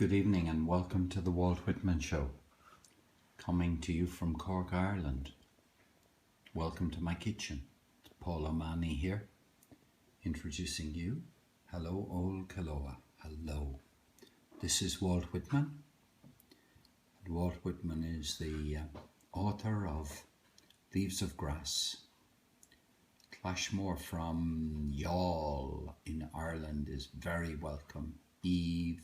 Good evening and welcome to the Walt Whitman Show, coming to you from Cork, Ireland. Welcome to my kitchen. It's Paul O'Mani here, introducing you. Hello, Old Kaloa. Hello. This is Walt Whitman. And Walt Whitman is the author of Leaves of Grass. Clashmore from Youghal in Ireland is very welcome. Eve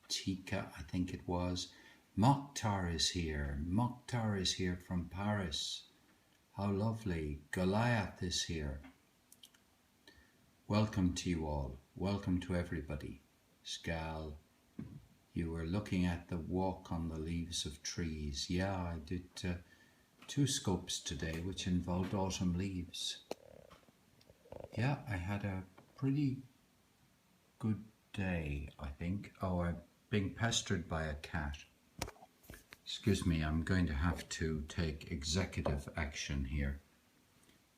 Tika, I think it was. Mokhtar is here. Mokhtar is here from Paris. How lovely. Goliath is here. Welcome to you all. Welcome to everybody. Skal, you were looking at the walk on the leaves of trees. Yeah, I did 2 scopes today, which involved autumn leaves. Yeah, I had a pretty good day, I think. Oh, I'm being pestered by a cat. Excuse me, I'm going to have to take executive action here.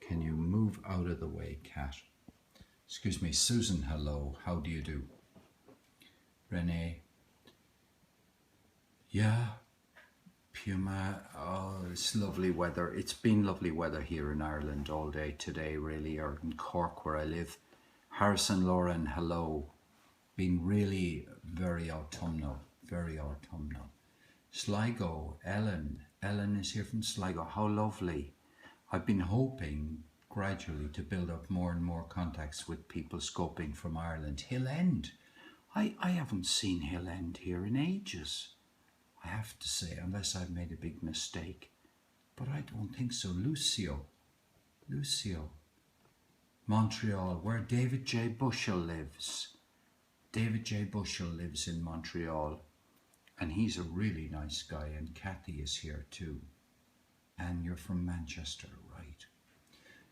Can you move out of the way, cat? Excuse me, Susan, hello. How do you do? Renee. Yeah. Puma. Oh, it's lovely weather. It's been lovely weather here in Ireland all day today, really, or in Cork where I live. Harrison Lauren, hello. Been really very autumnal, very autumnal. Sligo, Ellen is here from Sligo. How lovely. I've been hoping gradually to build up more and more contacts with people scoping from Ireland. Hill End. I haven't seen Hill End here in ages, I have to say, unless I've made a big mistake. But I don't think so. Lucio. Montreal, where David J. Bushell lives. David J. Bushell lives in Montreal, and he's a really nice guy, and Kathy is here too. And you're from Manchester, right?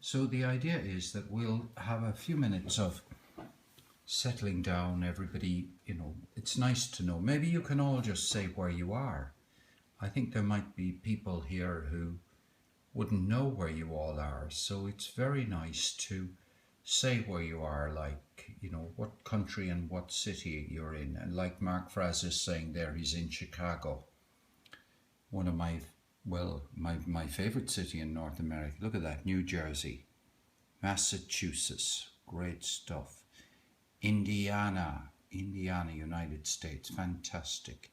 So the idea is that we'll have a few minutes of settling down, everybody, it's nice to know. Maybe you can all just say where you are. I think there might be people here who wouldn't know where you all are, so it's very nice to say where you are, like, what country and what city you're in. And like Mark Fraz is saying there, he's in Chicago. One of my favorite city in North America. Look at that, New Jersey. Massachusetts, great stuff. Indiana, United States, fantastic.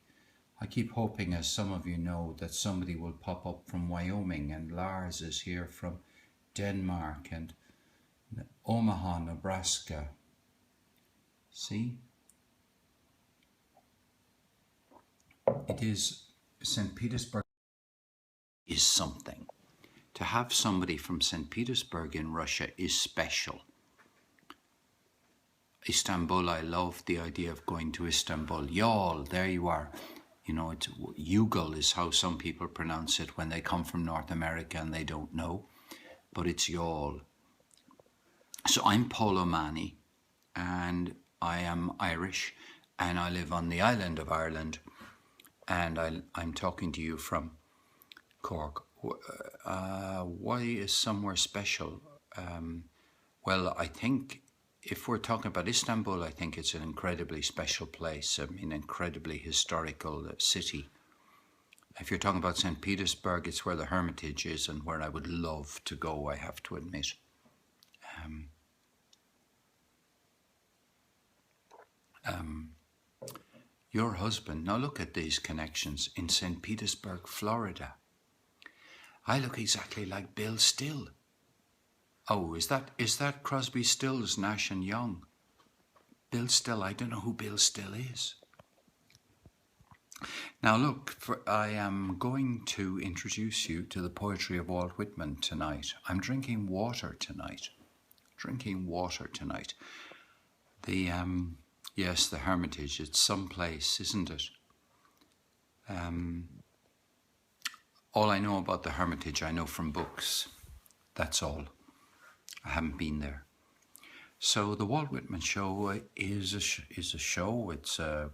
I keep hoping, as some of you know, that somebody will pop up from Wyoming, and Lars is here from Denmark, and Omaha, Nebraska. See? It is St. Petersburg is something. To have somebody from St. Petersburg in Russia is special. Istanbul, I love the idea of going to Istanbul. Youghal, there you are. It's Youghal is how some people pronounce it when they come from North America and they don't know, but it's Youghal. So I'm Paul O'Mani, and I am Irish, and I live on the island of Ireland, and I'm talking to you from Cork. Why is somewhere special? Well, I think if we're talking about Istanbul, I think it's an incredibly special place. Incredibly historical city. If you're talking about St. Petersburg, it's where the Hermitage is and where I would love to go, I have to admit. Your husband, now look at these connections, in St. Petersburg, Florida. I look exactly like Bill Still. Oh, is that Crosby, Stills, Nash and Young? Bill Still, I don't know who Bill Still is. Now look, I am going to introduce you to the poetry of Walt Whitman tonight. I'm drinking water tonight. Yes, the Hermitage, it's someplace, isn't it? All I know about the Hermitage, I know from books. That's all. I haven't been there. So the Walt Whitman Show is a show. It's a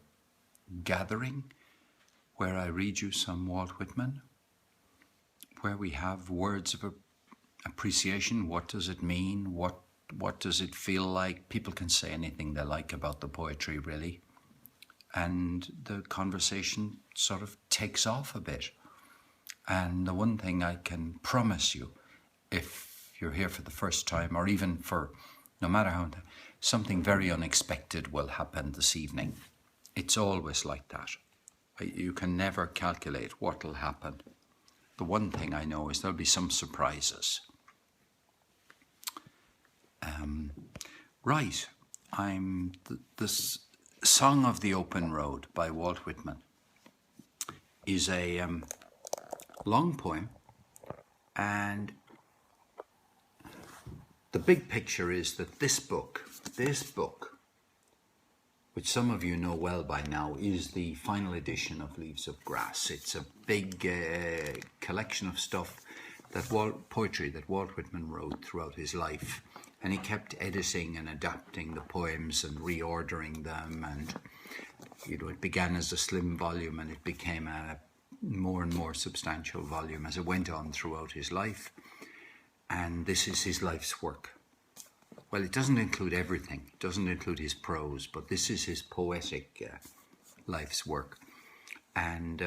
gathering where I read you some Walt Whitman, where we have words of appreciation. What does it mean? What does it feel like? People can say anything they like about the poetry, really. and the conversation sort of takes off a bit. And the one thing I can promise you, if you're here for the first time, or even for no matter how, something very unexpected will happen this evening. It's always like that. You can never calculate what will happen. The one thing I know is there'll be some surprises. Right, this Song of the Open Road by Walt Whitman is a long poem, and the big picture is that this book, which some of you know well by now, is the final edition of Leaves of Grass. It's a big collection of stuff, poetry that Walt Whitman wrote throughout his life. And he kept editing and adapting the poems and reordering them. And, it began as a slim volume and it became a more and more substantial volume as it went on throughout his life. And this is his life's work. Well, it doesn't include everything. It doesn't include his prose, but this is his poetic life's work. And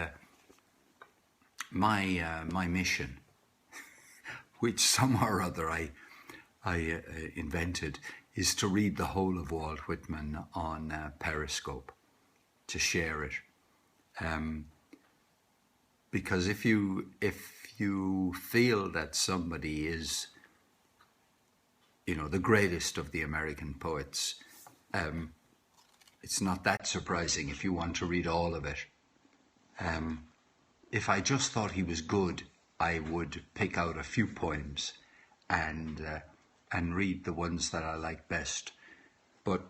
my mission, which somehow or other I invented, is to read the whole of Walt Whitman on Periscope, to share it. Because if you feel that somebody is, the greatest of the American poets, it's not that surprising if you want to read all of it. If I just thought he was good, I would pick out a few poems and read the ones that I like best. But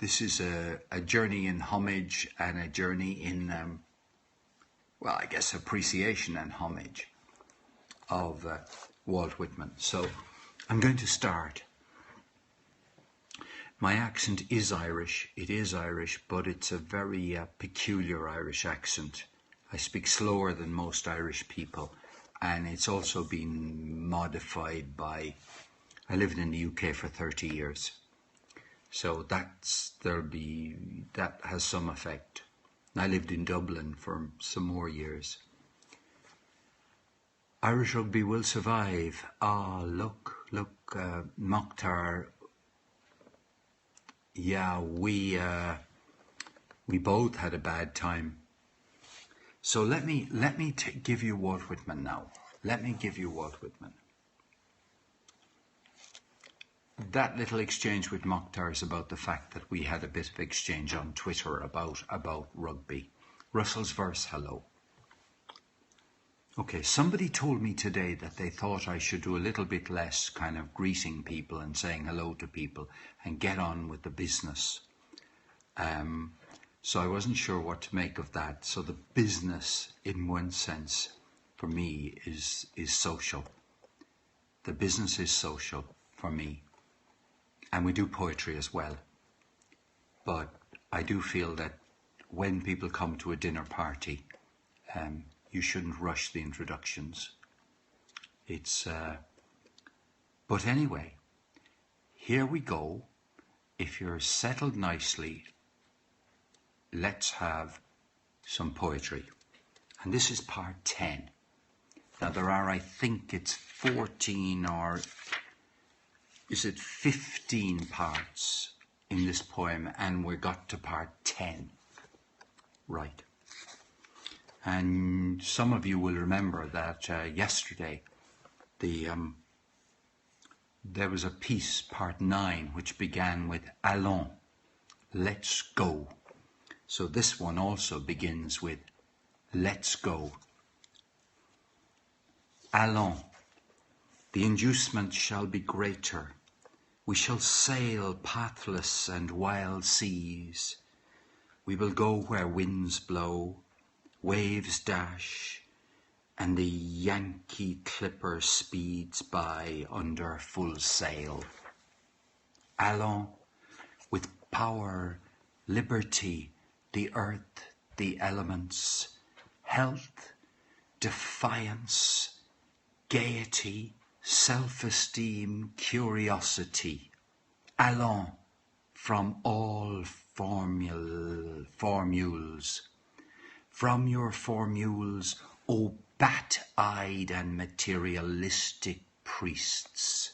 this is a journey in homage and a journey in, I guess, appreciation and homage of Walt Whitman. So I'm going to start. My accent is Irish. It is Irish, but it's a very peculiar Irish accent. I speak slower than most Irish people, and it's also been modified by... I lived in the UK for 30 years, so that has some effect. I lived in Dublin for some more years. Irish rugby will survive. Look, Mokhtar. Yeah, we both had a bad time. So let me give you Walt Whitman now. Let me give you Walt Whitman. That little exchange with Mokhtar is about the fact that we had a bit of exchange on Twitter about rugby. Russell's verse, hello. Okay, somebody told me today that they thought I should do a little bit less kind of greeting people and saying hello to people and get on with the business. So I wasn't sure what to make of that. So the business, in one sense, for me, is social. The business is social for me. And we do poetry as well. But I do feel that when people come to a dinner party, you shouldn't rush the introductions. But anyway, here we go. If you're settled nicely, let's have some poetry. And this is part 10. Now there are, I think it's 14 or is it 15 parts in this poem, and we got to part 10. Right. And some of you will remember that yesterday there was a piece, part 9, which began with Allons, let's go. So this one also begins with let's go. Allons, the inducement shall be greater. We shall sail pathless and wild seas. We will go where winds blow, waves dash, and the Yankee clipper speeds by under full sail. Allons, with power, liberty, the earth, the elements, health, defiance, gaiety, self-esteem, curiosity. Allons from all formules. From your formules, O bat-eyed and materialistic priests.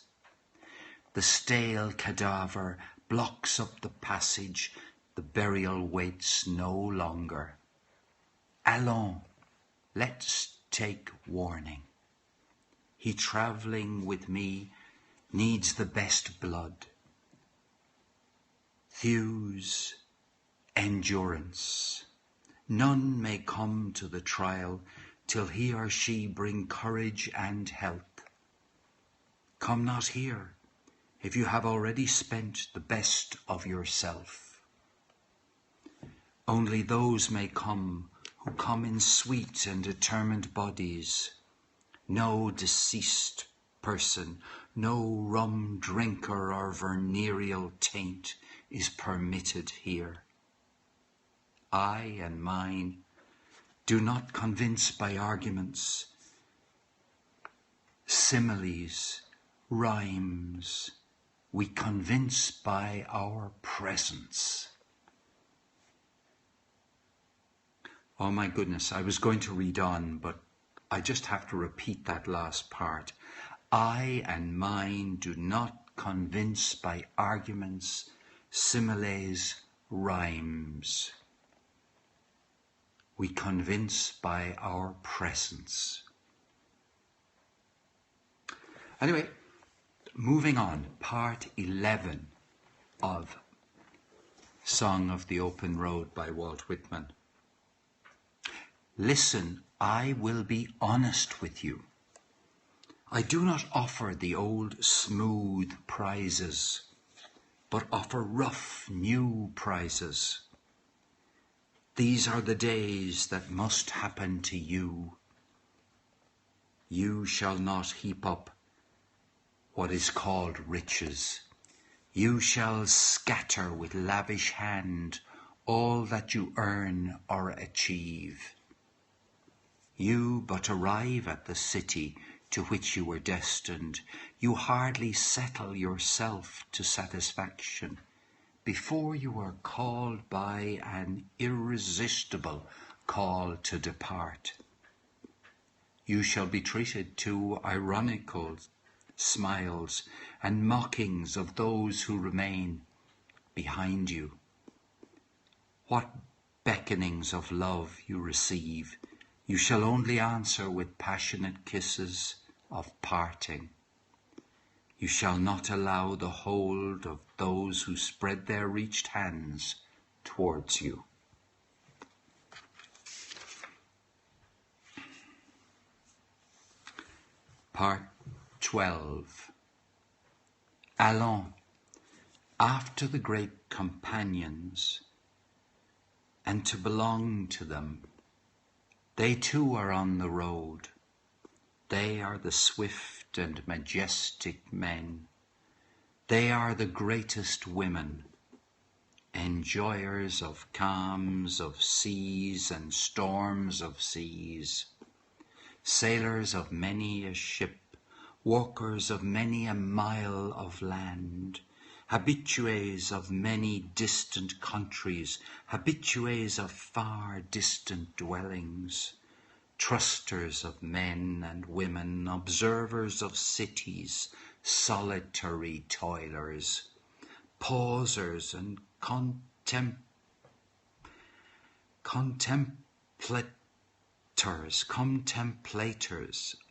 The stale cadaver blocks up the passage, the burial waits no longer. Allons, let's take warning. He travelling with me needs the best blood. Thews, endurance. None may come to the trial till he or she bring courage and health. Come not here if you have already spent the best of yourself. Only those may come who come in sweet and determined bodies. No deceased person, no rum drinker or venereal taint is permitted here. I and mine do not convince by arguments, similes, rhymes. We convince by our presence. Oh my goodness, I was going to read on, but I just have to repeat that last part. I and mine do not convince by arguments, similes, rhymes. We convince by our presence. Anyway, moving on, part 11 of Song of the Open Road by Walt Whitman. Listen, I will be honest with you. I do not offer the old smooth prizes, but offer rough new prizes. These are the days that must happen to you. You shall not heap up what is called riches. You shall scatter with lavish hand all that you earn or achieve. You but arrive at the city to which you were destined. You hardly settle yourself to satisfaction before you are called by an irresistible call to depart. You shall be treated to ironical smiles and mockings of those who remain behind you. What beckonings of love you receive, you shall only answer with passionate kisses of parting. You shall not allow the hold of those who spread their reached hands towards you. Part 12. Allons, after the great companions, and to belong to them. They too are on the road. They are the swift and majestic men. They are the greatest women, enjoyers of calms of seas and storms of seas, sailors of many a ship, walkers of many a mile of land, habitués of many distant countries, habitués of far distant dwellings, trusters of men and women, observers of cities, solitary toilers, pausers and contemplators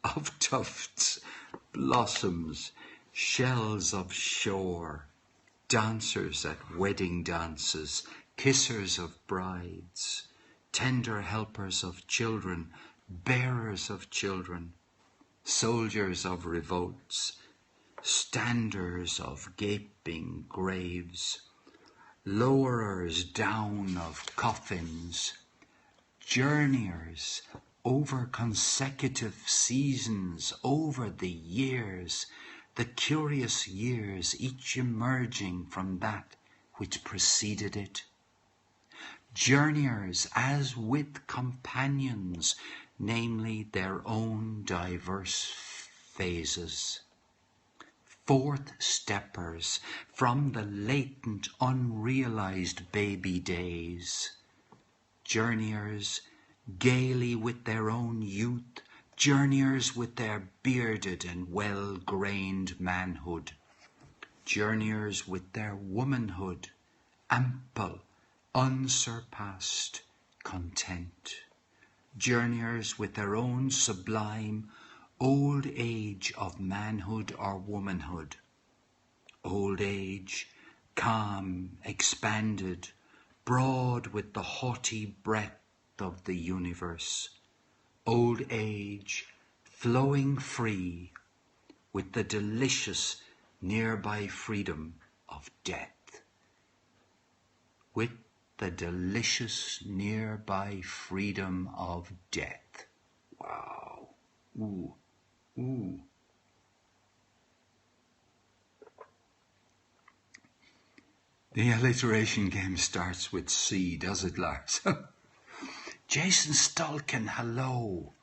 of tufts, blossoms, shells of shore, dancers at wedding dances, kissers of brides, tender helpers of children, bearers of children, soldiers of revolts, standers of gaping graves, lowerers down of coffins, journeyers over consecutive seasons, over the years, the curious years, each emerging from that which preceded it. Journeyers as with companions, namely their own diverse phases. Fourth steppers from the latent, unrealized baby days. Journeyers gaily with their own youth, journeyers with their bearded and well-grained manhood, journeyers with their womanhood, ample, unsurpassed content, journeyers with their own sublime old age of manhood or womanhood, old age, calm, expanded, broad with the haughty breadth of the universe, old age, flowing free with the delicious nearby freedom of death, with the delicious nearby freedom of death. Wow. Ooh. Ooh. The alliteration game starts with C, does it, Lars? Jason Stolkin, hello.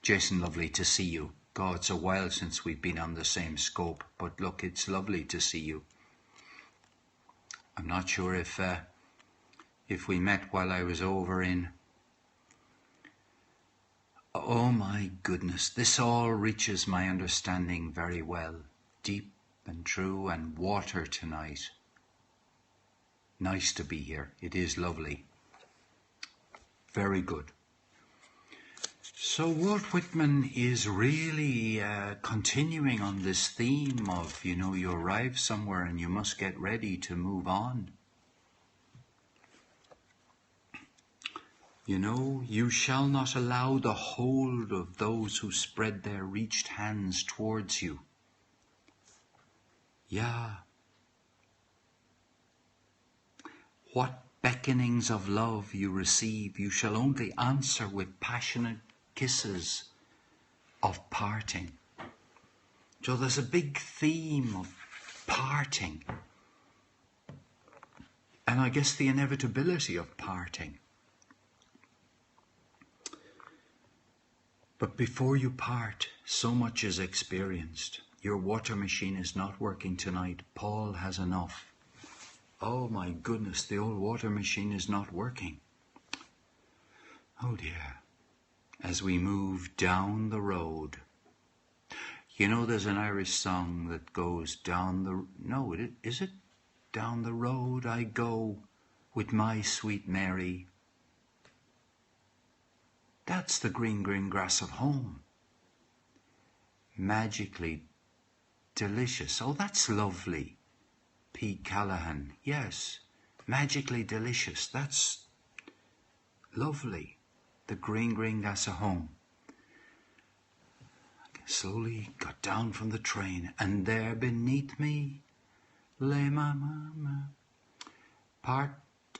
Jason, lovely to see you. God, it's a while since we've been on the same scope, but look, it's lovely to see you. I'm not sure if we met while I was over in... Oh my goodness, this all reaches my understanding very well. Deep and true and water tonight. Nice to be here. It is lovely. Very good. So Walt Whitman is really continuing on this theme of, you arrive somewhere and you must get ready to move on. You shall not allow the hold of those who spread their reached hands towards you. Yeah. What beckonings of love you receive, you shall only answer with passionate kisses of parting. So there's a big theme of parting. And I guess the inevitability of parting. But before you part, so much is experienced. Your water machine is not working tonight. Paul has enough. Oh my goodness, the old water machine is not working. Oh dear. As we move down the road. There's an Irish song that goes down the... No, is it? Down the road I go with my sweet Mary. That's the green, green grass of home. Magically delicious. Oh, that's lovely. P. Callahan. Yes. Magically delicious. That's lovely. The green, green grass of home. Slowly got down from the train, and there beneath me lay my mama. Part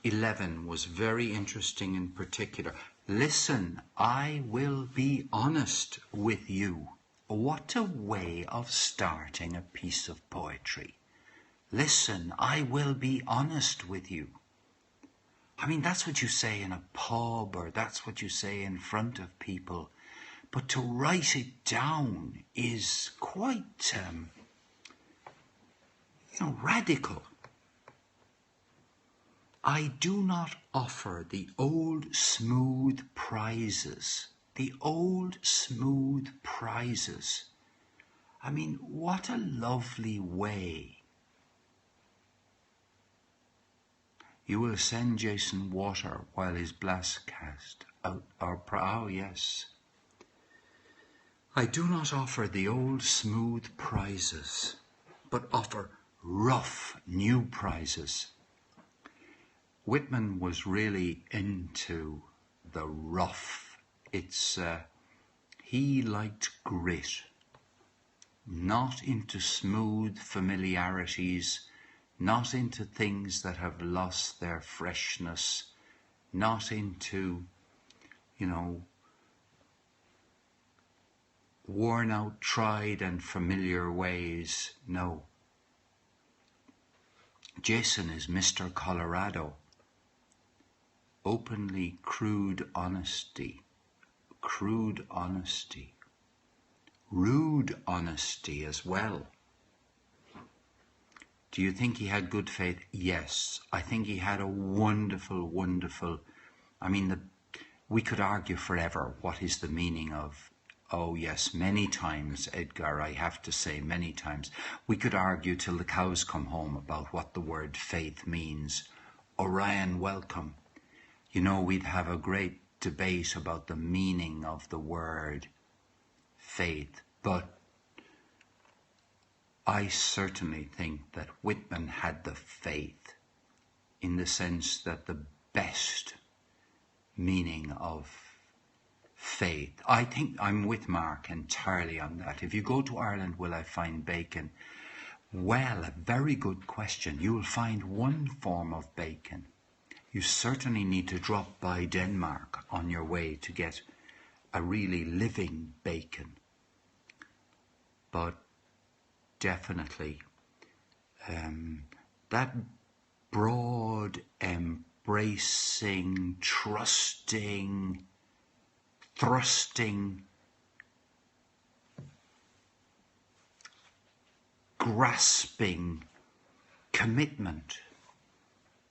11 was very interesting in particular. Listen, I will be honest with you. What a way of starting a piece of poetry. Listen, I will be honest with you. I mean, that's what you say in a pub, or that's what you say in front of people. But to write it down is quite, radical. I do not offer the old smooth prizes. The old smooth prizes. I mean, what a lovely way. You will send Jason water while his blast cast out. Oh, yes. I do not offer the old smooth prizes, but offer rough new prizes. Whitman was really into the rough. He liked grit, not into smooth familiarities, not into things that have lost their freshness, not into, worn out, tried and familiar ways. No. Jason is Mr. Colorado. Openly crude honesty, rude honesty as well. Do you think he had good faith? Yes. I think he had a wonderful, wonderful... I mean, we could argue forever what is the meaning of... Oh yes, many times, Edgar, I have to say, many times. We could argue till the cows come home about what the word faith means. Orion, welcome. You know, we'd have a great debate about the meaning of the word faith, but I certainly think that Whitman had the faith in the sense that the best meaning of faith. I think I'm with Mark entirely on that. If you go to Ireland, will I find bacon? Well, a very good question. You will find one form of bacon. You certainly need to drop by Denmark on your way to get a really living bacon. But definitely, that broad, embracing, trusting, thrusting, grasping commitment,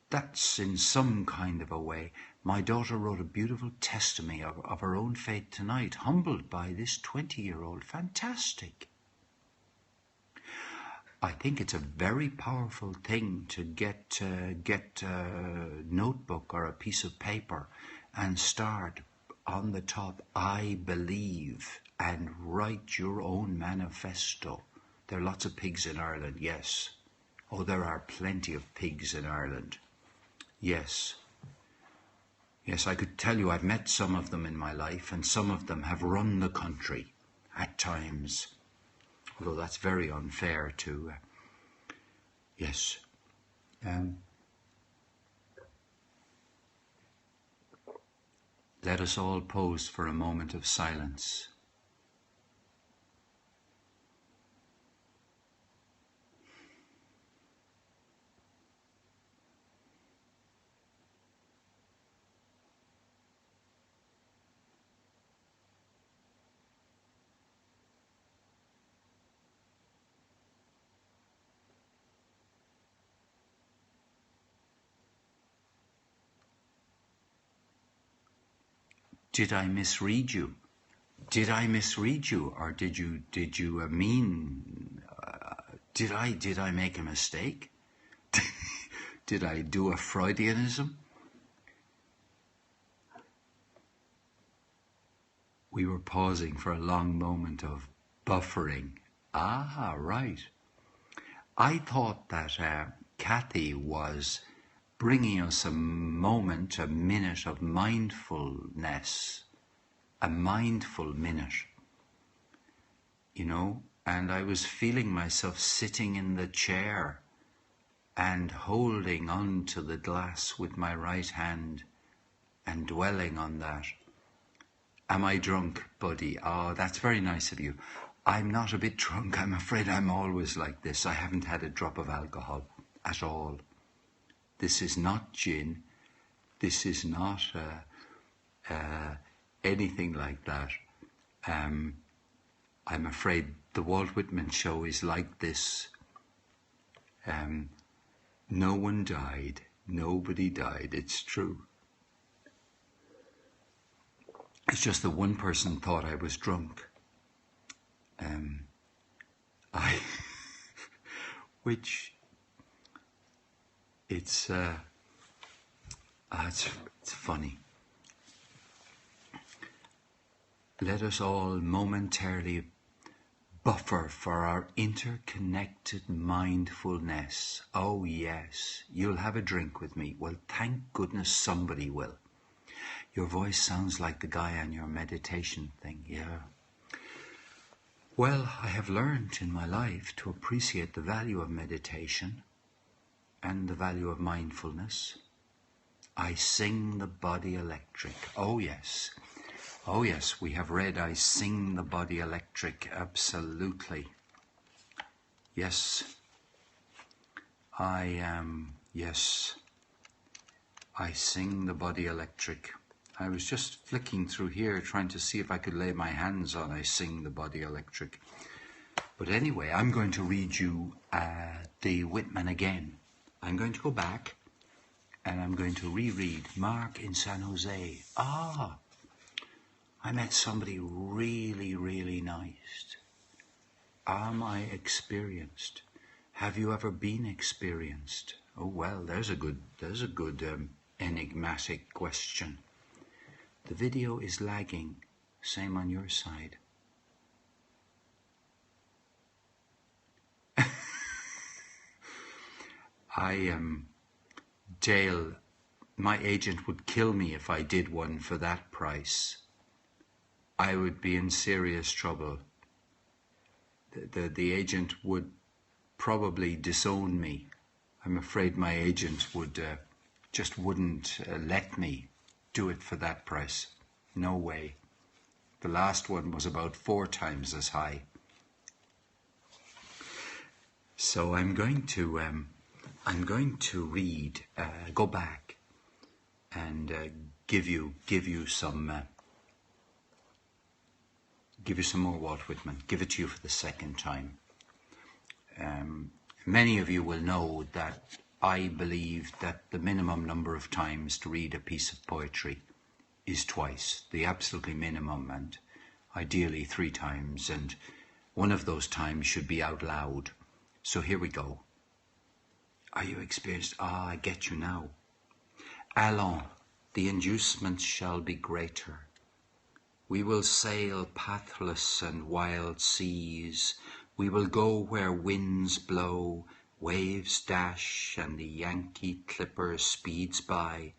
that's in some kind of a way. My daughter wrote a beautiful testimony of her own faith tonight, humbled by this 20-year-old. Fantastic. I think it's a very powerful thing to get a notebook or a piece of paper and start on the top, I believe, and write your own manifesto. There are lots of pigs in Ireland, yes. Oh, there are plenty of pigs in Ireland. Yes. Yes, I could tell you I've met some of them in my life, and some of them have run the country at times. Although that's very unfair to... yes. Let us all pause for a moment of silence. Did I misread you? Did I misread you, or did you mean? Did I make a mistake? Did I do a Freudianism? We were pausing for a long moment of buffering. Ah, right. I thought that Kathy was bringing us a moment, a minute of mindfulness, a mindful minute, you know, and I was feeling myself sitting in the chair and holding on to the glass with my right hand and dwelling on that. Am I drunk, buddy? Oh, that's very nice of you. I'm not a bit drunk. I'm afraid I'm always like this. I haven't had a drop of alcohol at all. This is not gin. This is not anything like that. I'm afraid the Walt Whitman show is like this. No one died. Nobody died. It's true. It's just that one person thought I was drunk. Which it's funny. Let us all momentarily buffer for our interconnected mindfulness. Oh yes, you'll have a drink with me. Well, thank goodness somebody will. Your voice sounds like the guy on your meditation thing, yeah. Well, I have learned in my life to appreciate the value of meditation and the value of mindfulness. I sing the body electric. Oh yes. Oh yes, we have read I sing the body electric. Absolutely. Yes. Yes. I sing the body electric. I was just flicking through here trying to see if I could lay my hands on I sing the body electric. But anyway, I'm going to read you the Whitman again. I'm going to go back and I'm going to reread Mark in San Jose. Ah, I met somebody really, really nice. Am I experienced? Have you ever been experienced? Oh well, there's a good enigmatic question. The video is lagging. Same on your side. Dale, my agent would kill me if I did one for that price. I would be in serious trouble. The agent would probably disown me. I'm afraid my agent would just wouldn't let me do it for that price. No way. The last one was about 4 times as high. So I'm going to read, go back, and give you some more Walt Whitman. Give it to you for the second time. Many of you will know that I believe that the minimum number of times to read a piece of poetry is twice, the absolutely minimum, and ideally 3 times, and one of those times should be out loud. So here we go. Are you experienced? Ah, I get you now. Allons, the inducements shall be greater. We will sail pathless and wild seas. We will go where winds blow, waves dash, and the Yankee clipper speeds by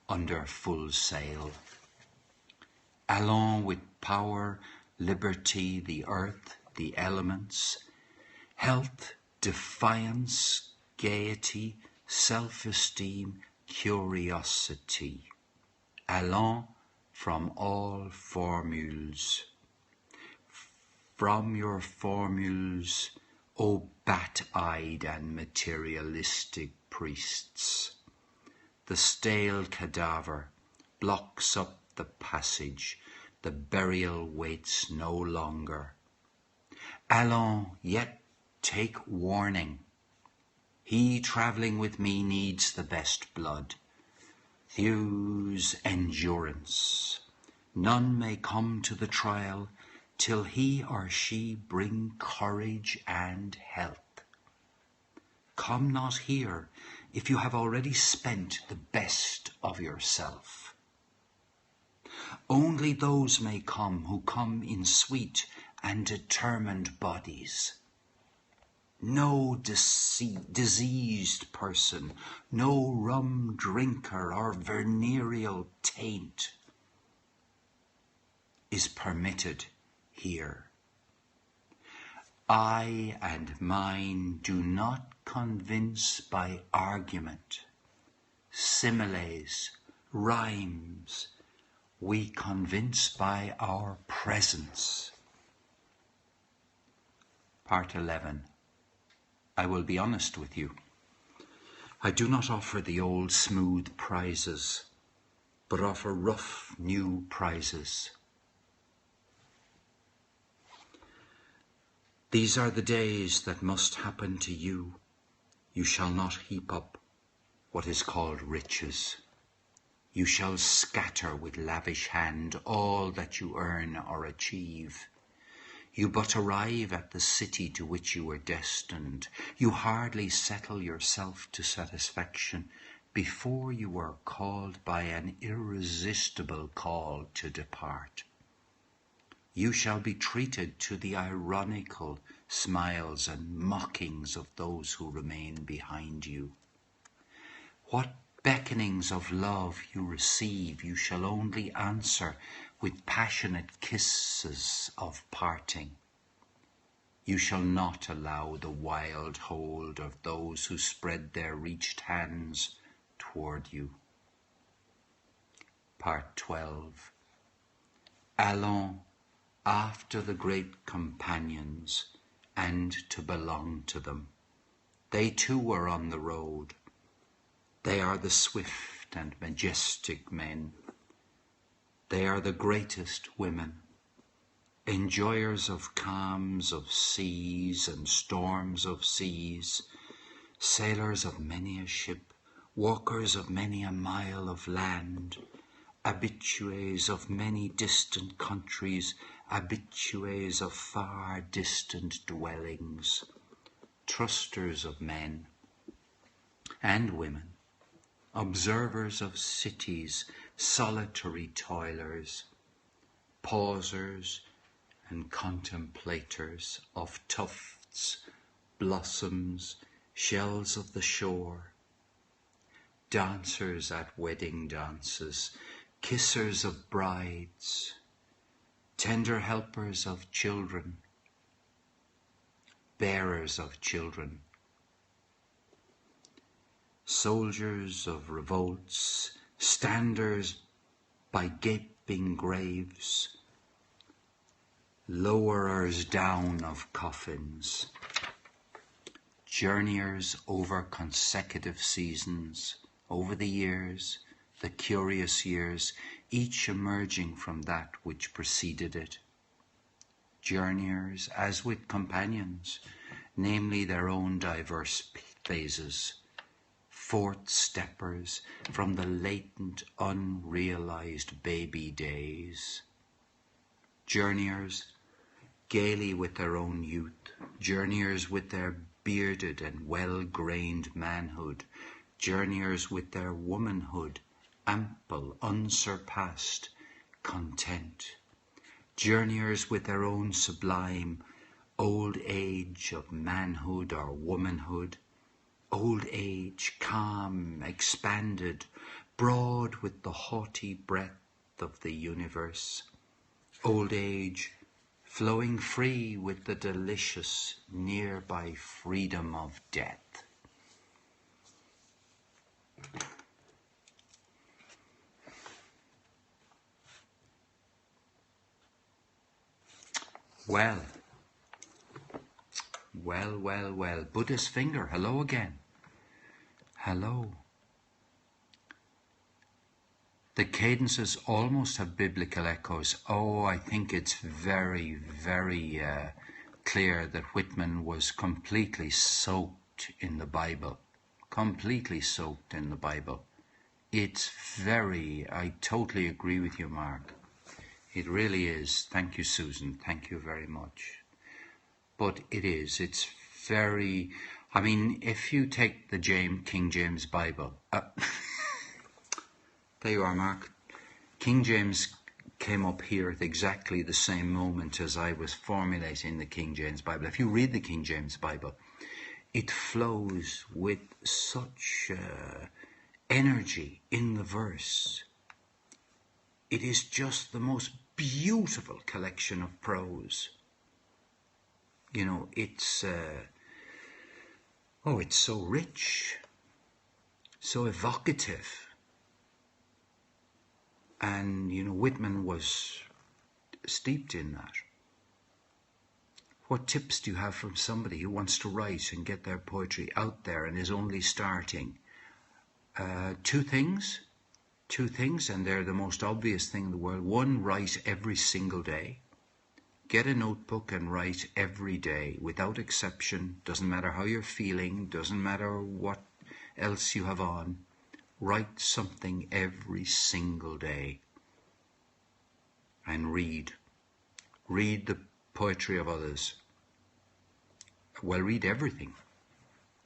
under full sail. Allons with power, liberty, the earth, the elements, health, defiance, gaiety, self-esteem, curiosity. Allons from all formules. From your formules, O bat-eyed and materialistic priests. The stale cadaver blocks up the passage. The burial waits no longer. Allons, yet take warning. He travelling with me needs the best blood. Thews endurance. None may come to the trial till he or she bring courage and health. Come not here if you have already spent the best of yourself. Only those may come who come in sweet and determined bodies. No diseased person, no rum drinker or venereal taint is permitted here. I and mine do not convince by argument, similes, rhymes. We convince by our presence. Part 11. I will be honest with you. I do not offer the old smooth prizes, but offer rough new prizes. These are the days that must happen to you. You shall not heap up what is called riches. You shall scatter with lavish hand all that you earn or achieve. You but arrive at the city to which you were destined. You hardly settle yourself to satisfaction before you are called by an irresistible call to depart. You shall be treated to the ironical smiles and mockings of those who remain behind you. What beckonings of love you receive, you shall only answer with passionate kisses of parting. You shall not allow the wild hold of those who spread their reached hands toward you. Part 12. Allons after the great companions, and to belong to them. They too were on the road. They are the swift and majestic men. They are the greatest women. enjoyers of calms of seas and storms of seas, sailors of many a ship, walkers of many a mile of land, habitués of many distant countries, habitués of far distant dwellings, trusters of men and women, observers of cities, solitary toilers, pausers and contemplators of tufts, blossoms, shells of the shore, dancers at wedding dances, kissers of brides, tender helpers of children, bearers of children, soldiers of revolts, standers by gaping graves, lowerers down of coffins, journeyers over consecutive seasons, over the years, the curious years, each emerging from that which preceded it. Journeyers as with companions, namely their own diverse phases, fourth steppers from the latent, unrealized baby days. Journeyers gaily with their own youth, journeyers with their bearded and well-grained manhood, journeyers with their womanhood, ample, unsurpassed, content, journeyers with their own sublime old age of manhood or womanhood, old age, calm, expanded, broad with the haughty breadth of the universe, old age, flowing free with the delicious nearby freedom of death. Well. Buddha's finger, hello again. Hello. The cadences almost have biblical echoes. Oh, I think it's very, very clear that Whitman was completely soaked in the Bible. Completely soaked in the Bible. It's I totally agree with you, Mark. It really is. Thank you, Susan. Thank you very much. But it's very, I mean, if you take the King James Bible, there you are, Mark. King James came up here at exactly the same moment as I was formulating the King James Bible. If you read the King James Bible, it flows with such energy in the verse. It is just the most beautiful collection of prose. You know, it's so rich, so evocative. And, you know, Whitman was steeped in that. What tips do you have from somebody who wants to write and get their poetry out there and is only starting? Two things, and they're the most obvious thing in the world. One, write every single day. Get a notebook and write every day, without exception. Doesn't matter how you're feeling, doesn't matter what else you have on. Write something every single day. And read. Read the poetry of others. Well, read everything.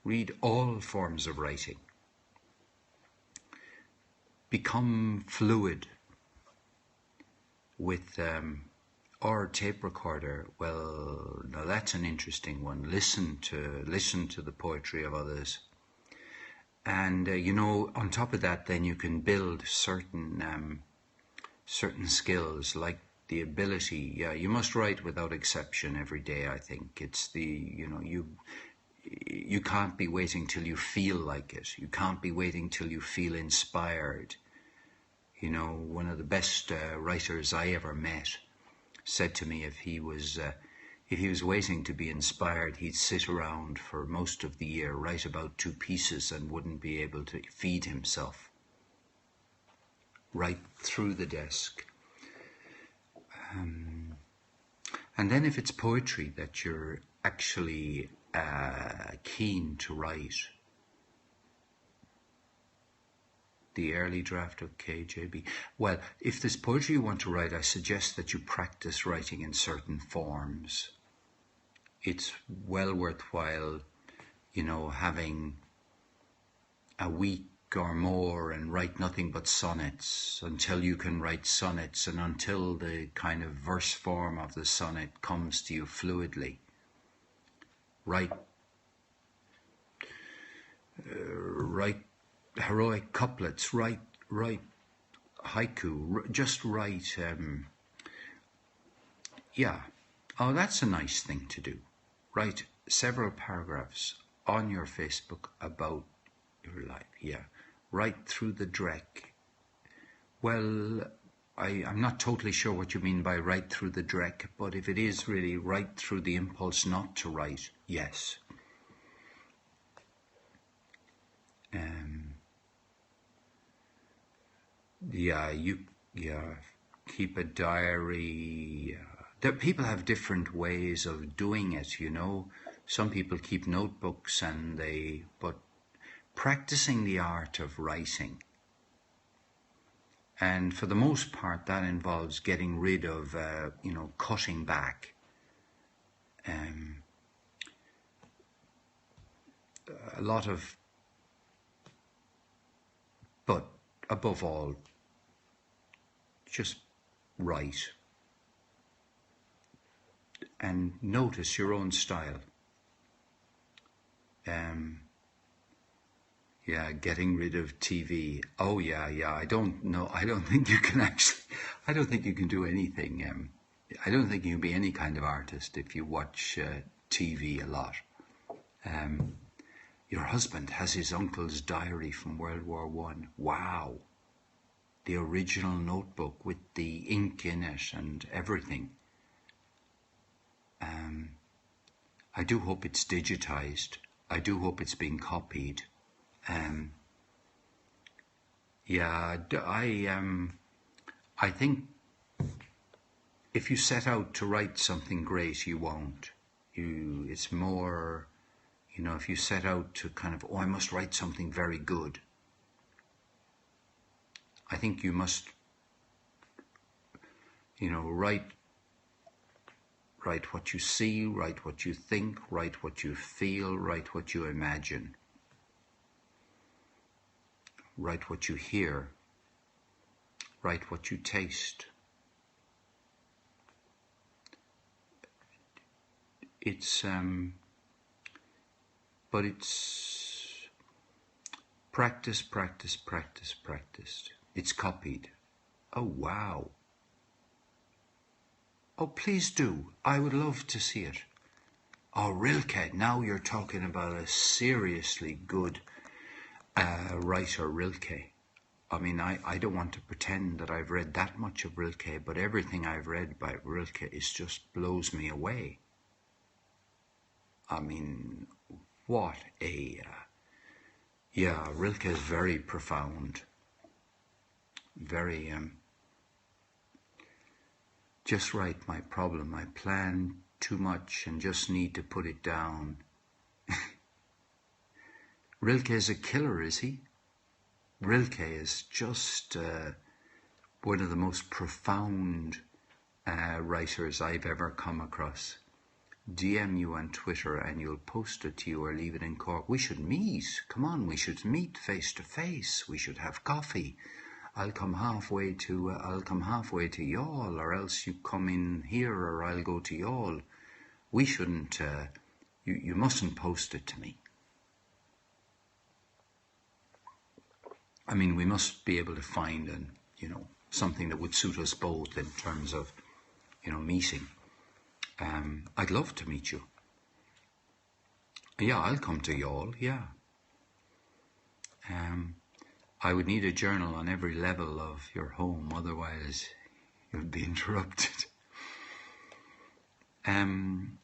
Read all forms of writing. Become fluid with or tape recorder. Well, now that's an interesting one. Listen to the poetry of others. And you know, on top of that, then you can build certain skills, like the ability. Yeah, you must write without exception every day. I think it's you can't be waiting till you feel like it. You can't be waiting till you feel inspired. You know, one of the best writers I ever met said to me if he was waiting to be inspired, he'd sit around for most of the year, write about 2 pieces and wouldn't be able to feed himself. Right through the desk. And then if it's poetry that you're actually keen to write, the early draft of KJB. Well, if there's poetry you want to write, I suggest that you practice writing in certain forms. It's well worthwhile, having a week or more and write nothing but sonnets until you can write sonnets and until the kind of verse form of the sonnet comes to you fluidly. Write heroic couplets, write haiku, just write, oh, that's a nice thing to do. Write several paragraphs on your Facebook about your life, right through the dreck. Well, I'm not totally sure what you mean by right through the dreck, but if it is really right through the impulse not to write, yes. Keep a diary. People have different ways of doing it, Some people keep notebooks but practicing the art of writing. And for the most part, that involves getting rid of, cutting back. A lot of, but above all, just write. And notice your own style. Getting rid of TV. Oh yeah. I don't know. I don't think you can do anything. I don't think you can be any kind of artist if you watch TV a lot. Your husband has his uncle's diary from World War I. Wow. The original notebook with the ink in it and everything. I do hope it's digitized. I do hope it's being copied. I think if you set out to write something great, you won't. It's more, if you set out to kind of, I must write something very good. I think you must, write what you see, write what you think, write what you feel, write what you imagine. Write what you hear. Write what you taste. But it's practice. It's copied. Oh, wow. Oh, please do. I would love to see it. Oh, Rilke. Now you're talking about a seriously good writer, Rilke. I mean, I don't want to pretend that I've read that much of Rilke, but everything I've read by Rilke just blows me away. I mean, what a... Rilke is very profound. Very... just write my problem. I plan too much and just need to put it down. Rilke is a killer, is he? Rilke is just one of the most profound writers I've ever come across. DM you on Twitter and you'll post it to you or leave it in Cork. We should meet. Come on, we should meet face to face. We should have coffee. I'll come halfway to y'all, or else you come in here, or I'll go to y'all. We shouldn't. You mustn't post it to me. I mean, we must be able to find something that would suit us both in terms of meeting. I'd love to meet you. Yeah, I'll come to y'all. Yeah. I would need a journal on every level of your home, otherwise you'll be interrupted. On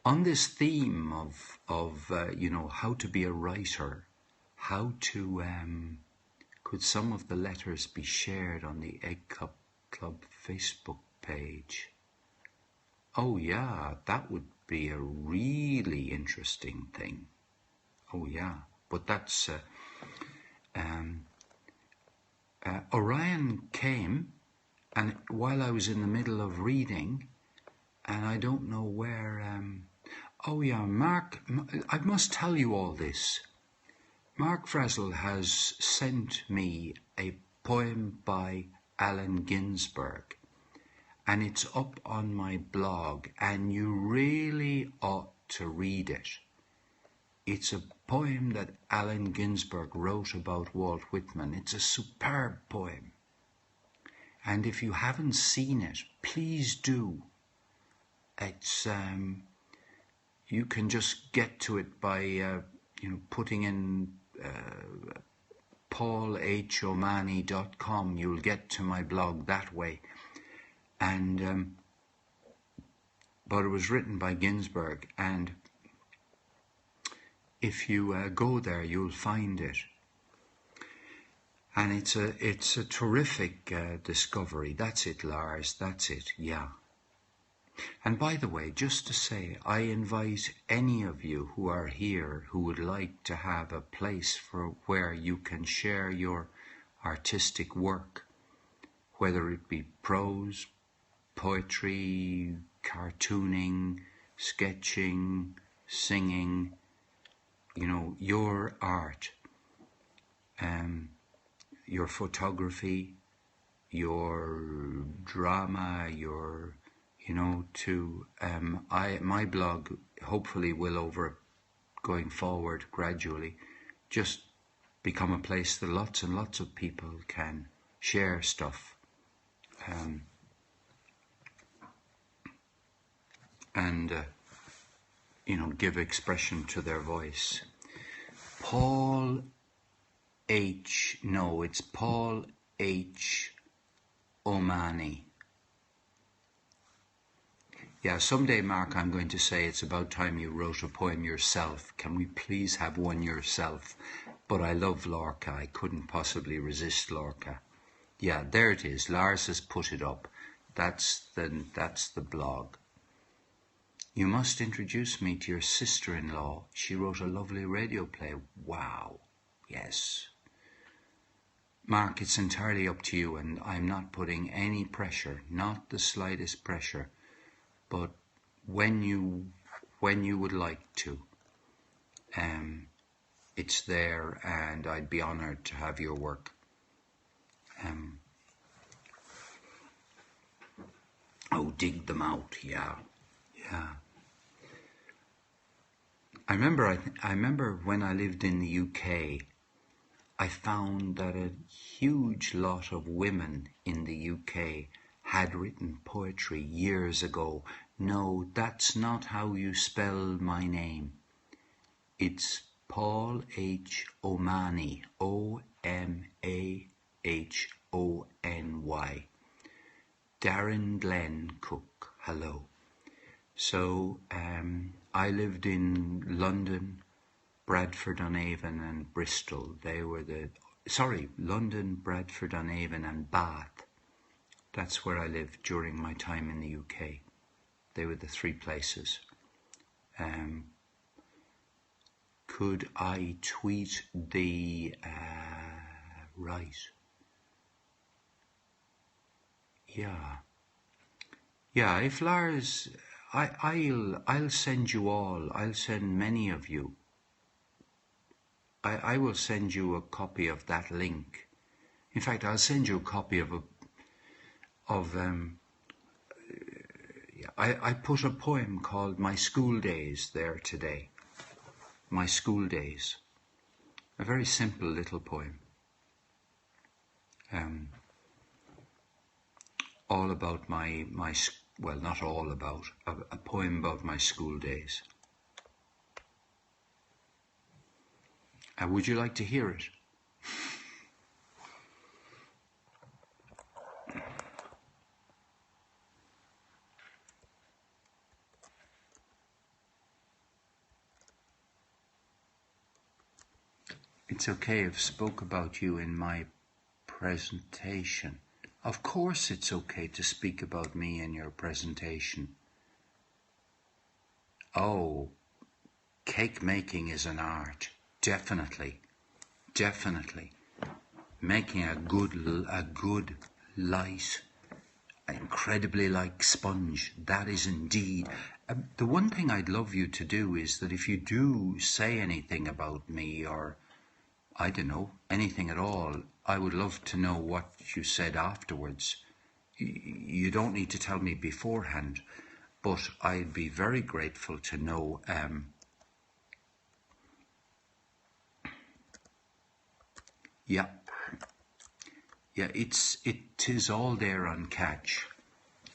this theme of how to be a writer, how to could some of the letters be shared on the Egg Cup Club Facebook page? Oh yeah, that would be a really interesting thing. Oh yeah, but that's Orion came, and while I was in the middle of reading, and I don't know where. Oh yeah, Mark. I must tell you all this. Mark Fresel has sent me a poem by Allen Ginsberg, and it's up on my blog, and you really ought to read it. It's a poem that Allen Ginsberg wrote about Walt Whitman. It's a superb poem. And if you haven't seen it, please do. It's you can just get to it by putting in paulhomani.com. You'll get to my blog that way. And but it was written by Ginsberg, and if you go there, you'll find it. And it's a terrific discovery. That's it, Lars. That's it. Yeah. And by the way, just to say, I invite any of you who are here who would like to have a place for where you can share your artistic work, whether it be prose, poetry, cartooning, sketching, singing, your art, your photography, your drama, your my blog hopefully will, going forward gradually, just become a place that lots and lots of people can share stuff and give expression to their voice. Paul H. No, it's Paul H. Omani. Yeah, someday, Mark, I'm going to say it's about time you wrote a poem yourself. Can we please have one yourself? But I love Lorca. I couldn't possibly resist Lorca. Yeah, there it is. Lars has put it up. That's the blog. You must introduce me to your sister-in-law. She wrote a lovely radio play. Wow. Yes. Mark, it's entirely up to you, and I'm not putting any pressure, not the slightest pressure. But when you would like to, it's there, and I'd be honoured to have your work. Dig them out, yeah. I remember when I lived in the UK, I found that a huge lot of women in the UK had written poetry years ago. No, that's not how you spell my name. It's Paul H. Omani, O-M-A-H-O-N-Y. Darren Glenn Cook, hello. So I lived in London, Bradford-on-Avon and Bristol. They were London, Bradford-on-Avon and Bath. That's where I lived during my time in the UK. They were the three places. Could I tweet the right? Yeah. If Lars, I'll send you all. I'll send many of you. I will send you a copy of that link. In fact, I'll send you a copy I put a poem called My School Days there today. My School Days. A very simple little poem. All about well, not all about, a poem about my school days. Would you like to hear it? It's okay if I spoke about you in my presentation. Of course it's okay to speak about me in your presentation. Oh, cake making is an art. Definitely. Definitely. Making a good light, incredibly like sponge. That is indeed. The one thing I'd love you to do is that if you do say anything about me, or I don't know, anything at all, I would love to know what you said afterwards. You don't need to tell me beforehand, but I'd be very grateful to know. Yeah, it is all there on catch.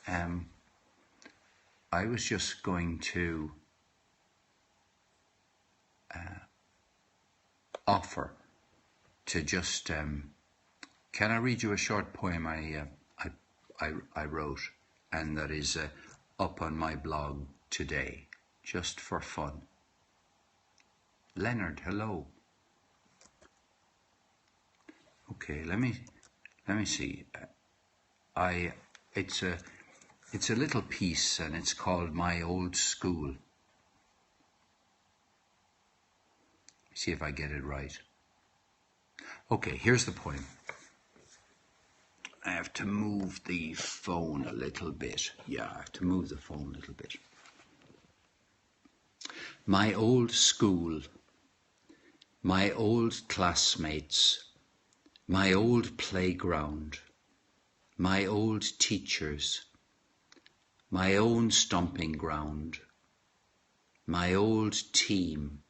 I was just going to offer to just. Can I read you a short poem I wrote, and that is up on my blog today, just for fun. Leonard, hello. Okay, let me see. It's a little piece, and it's called My Old School. See if I get it right. Okay, here's the poem. I have to move the phone a little bit. Yeah, I have to move the phone a little bit. My old school, my old classmates, my old playground, my old teachers, my own stomping ground, my old team,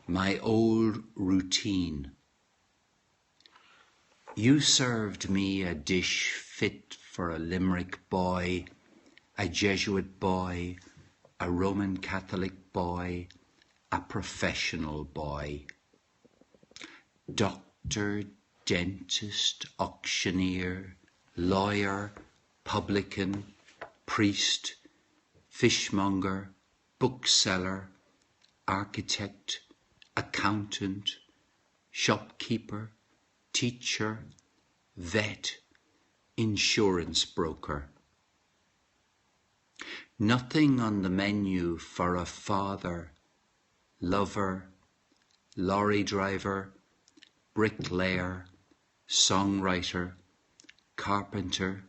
my old routine. You served me a dish fit for a Limerick boy, a Jesuit boy, a Roman Catholic boy, a professional boy. Doctor, dentist, auctioneer, lawyer, publican, priest, fishmonger, bookseller, architect, accountant, shopkeeper, teacher, vet, insurance broker. Nothing on the menu for a father, lover, lorry driver, bricklayer, songwriter, carpenter,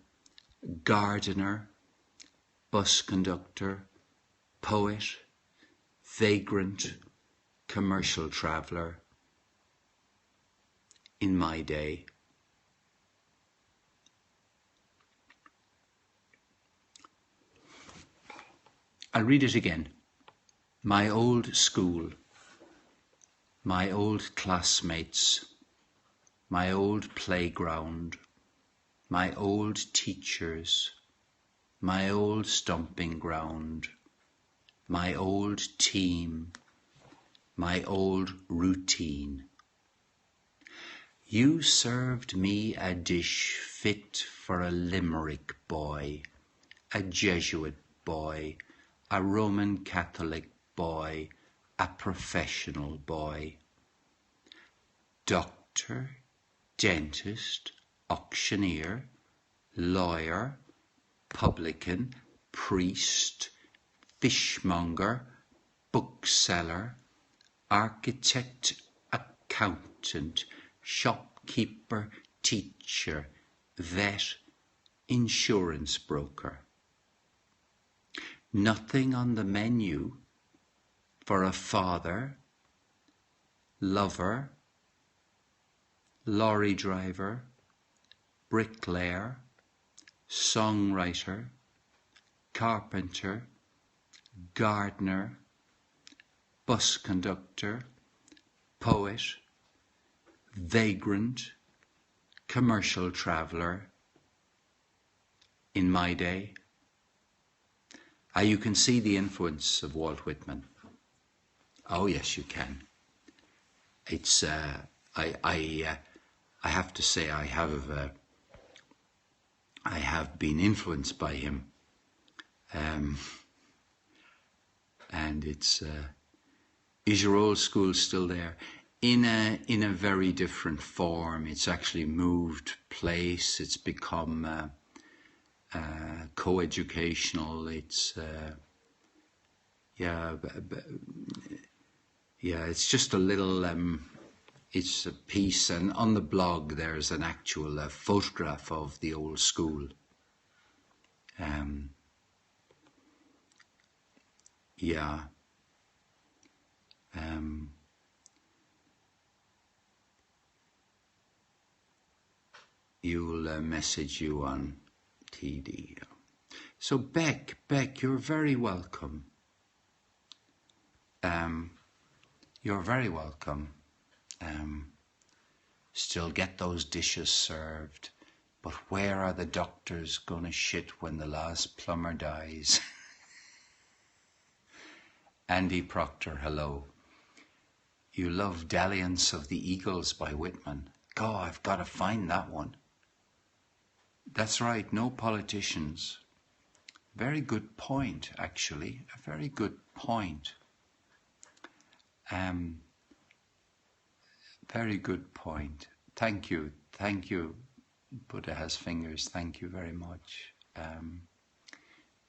gardener, bus conductor, poet, vagrant, commercial traveller. In my day. I'll read it again. My old school, my old classmates, my old playground, my old teachers, my old stomping ground, my old team, my old routine. You served me a dish fit for a Limerick boy, a Jesuit boy, a Roman Catholic boy, a professional boy. Doctor, dentist, auctioneer, lawyer, publican, priest, fishmonger, bookseller, architect, accountant, shopkeeper, teacher, vet, insurance broker. Nothing on the menu for a father, lover, lorry driver, bricklayer, songwriter, carpenter, gardener, bus conductor, poet, vagrant, commercial traveller. In my day. You can see the influence of Walt Whitman. Oh yes, you can. It's I have to say I have been influenced by him, and it's is your old school still there? In a very different form. It's actually moved place. It's become co-educational. It's Yeah, yeah, it's just a little, it's a piece, and on the blog there's an actual photograph of the old school. Yeah. You'll message you on TD. So Beck, you're very welcome. You're very welcome. Still get those dishes served, but where are the doctors gonna shit when the last plumber dies? Andy Proctor, hello. You love Dalliance of the Eagles by Whitman. God, I've got to find that one. That's right, no politicians. Very good point, actually. A very good point. Very good point. Thank you. Buddha has fingers. Thank you very much.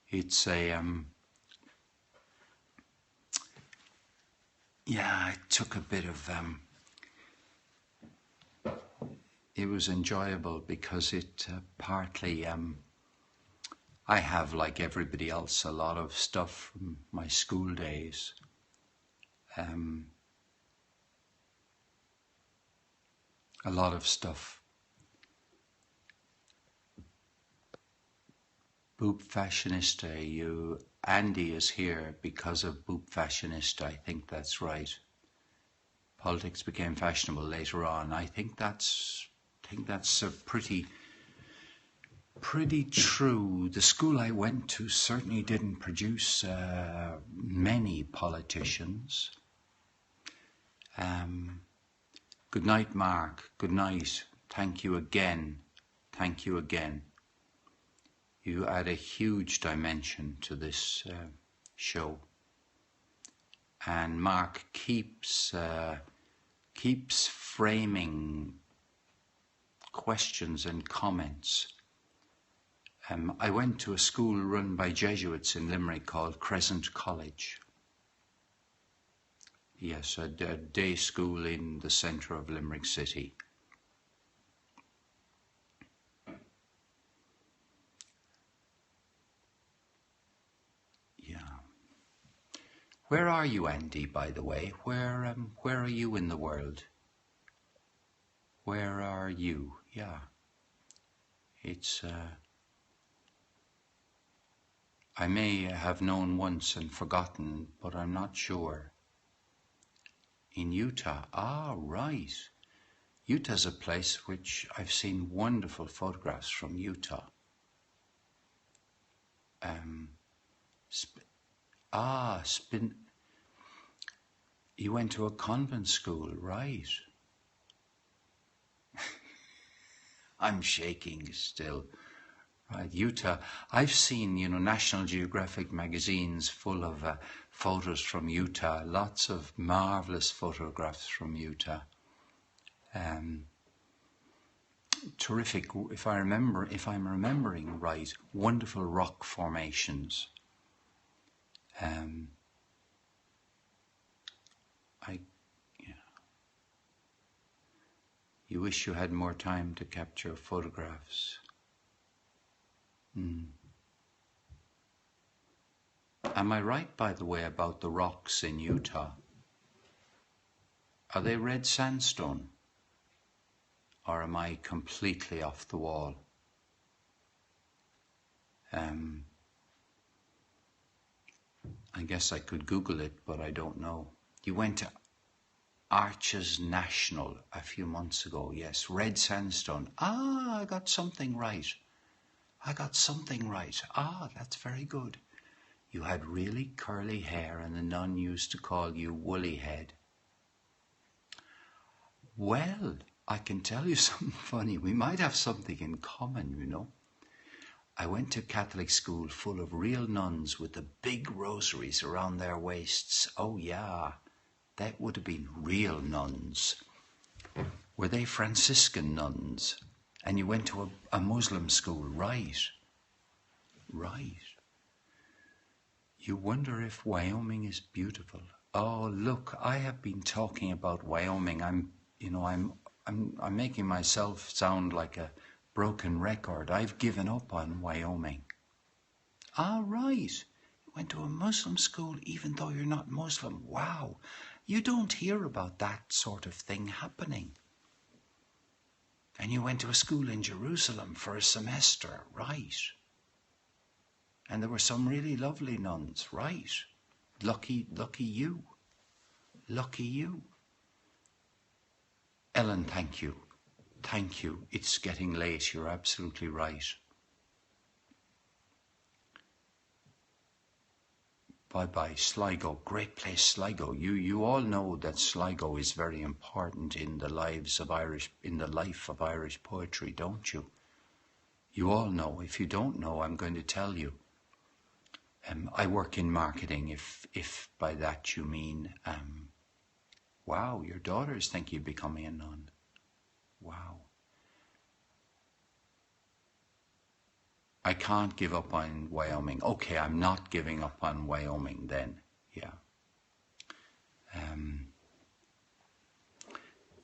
It's a yeah. It took a bit of It was enjoyable because it partly I have, like everybody else, a lot of stuff from my school days. A lot of stuff. Boop Fashionista, Andy is here because of Boop Fashionista. I think that's right. Politics became fashionable later on. I think that's a pretty true. The school I went to certainly didn't produce many politicians. Good night, Mark. Good night. Thank you again. Thank you again. You add a huge dimension to this show. And Mark keeps framing questions and comments. I went to a school run by Jesuits in Limerick called Crescent College. Yes, a day school in the centre of Limerick City. Yeah. Where are you, Andy, by the way? Where are you in the world? Where are you? Yeah. It's I may have known once and forgotten, but I'm not sure. In Utah. Ah, right. Utah's a place which I've seen wonderful photographs from Utah. You went to a convent school, right? I'm shaking still. Right, Utah. I've seen, National Geographic magazines full of photos from Utah. Lots of marvelous photographs from Utah. Terrific. If I'm remembering right, wonderful rock formations. You wish you had more time to capture photographs. Am I right, by the way, about the rocks in Utah? Are they red sandstone? Or am I completely off the wall? I guess I could Google it, but I don't know. You went to Arches National a few months ago. Yes, red sandstone. Ah, I got something right. Ah, that's very good. You had really curly hair and the nun used to call you Woolly Head. Well, I can tell you something funny. We might have something in common, I went to Catholic school full of real nuns with the big rosaries around their waists. Oh yeah, that would have been real nuns. Were they Franciscan nuns? And you went to a Muslim school, right? Right. You wonder if Wyoming is beautiful. Oh, look, I have been talking about Wyoming. I'm making myself sound like a broken record. I've given up on Wyoming. Ah, right. You went to a Muslim school even though you're not Muslim. Wow. You don't hear about that sort of thing happening. And you went to a school in Jerusalem for a semester, right? And there were some really lovely nuns, right? Lucky you. Lucky you. Ellen, thank you. Thank you. It's getting late. You're absolutely right. Bye-bye, Sligo. Great place, Sligo. You all know that Sligo is very important in the life of Irish poetry, don't you? You all know. If you don't know, I'm going to tell you. I work in marketing, if by that you mean, wow, your daughters think you're becoming a nun. Wow. I can't give up on Wyoming. Okay, I'm not giving up on Wyoming then. Yeah.